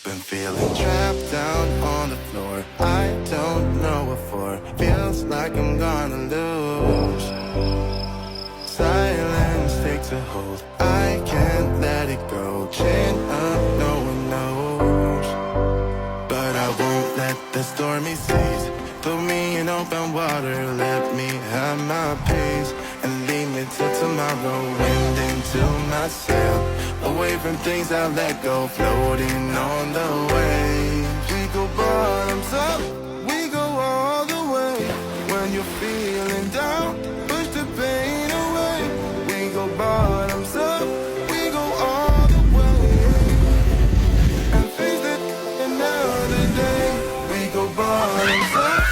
Been feeling trapped down on the floor. I don't know what for. Feels like I'm gonna lose. Silence takes a hold. I can't let it go. Chain up, no one knows. But I won't let the stormy seas put me in open water. Let me have my pace and leave me till tomorrow. Wind into my sail, away from things I let go. Floating on the waves. We go bottoms up, we go all the way. When you're feeling down, push the pain away. We go bottoms up, we go all the way. And face it another day. We go bottoms up.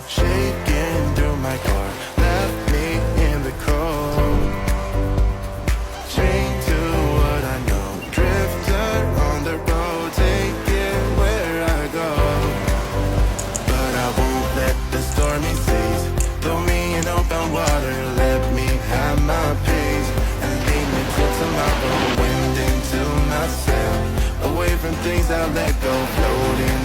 Shaking through my car, left me in the cold. Chained to what I know, drifter on the road, take it where I go. But I won't let the stormy seas throw me in open water. Let me have my pace and leave me till tomorrow. Wind into my sail, away from things I let go. Floating